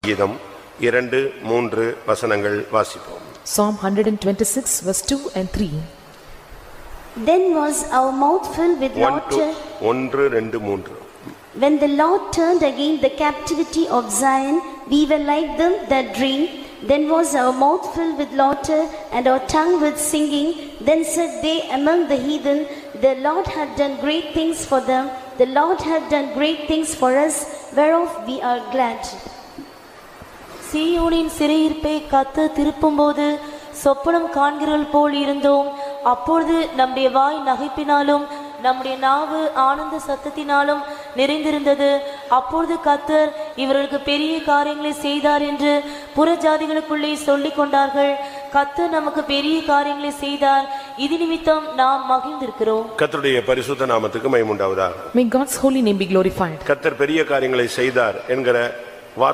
கீதம் 2-3 வசனங்கள் வாசிப்போம். Psalm 126 verse 2 and 3. Then was our mouth filled with 1, laughter 2, 3. when the Lord turned again the captivity of Zion. We were like them that dream. Then was our mouth filled with laughter and our tongue with singing. Then said they among the heathen, the Lord had done great things for them. The Lord had done great things for us, whereof we are glad. சீயோனின் சிறையிருப்பை கர்த்தர் திருப்பும்போது சொப்பனம் காண்கிறவள் போல் இருந்தோம். அப்பொழுது நம்முடைய வாய் நகைப்பினாலும் நம்முடைய நாவு ஆனந்த சத்தத்தினாலும் நிறைந்திருந்தது. அப்பொழுது கர்த்தர் இவர்களுக்கு பெரிய காரியங்களை செய்தார் என்று புறஜாதிகளுக்குள்ளே சொல்லிக் கொண்டார்கள். கர்த்தர் நமக்கு பெரிய காரியங்களை செய்தார், இது நிமித்தம் நாம் மகிழ்ந்திருக்கிறோம். கர்த்தருடைய பரிசுத்த நாமத்துக்கு மகிமை உண்டாவதாக. May God's holy name be glorified. கர்த்தர் பெரிய காரியங்களை செய்தார் என்கிற வார்த்தை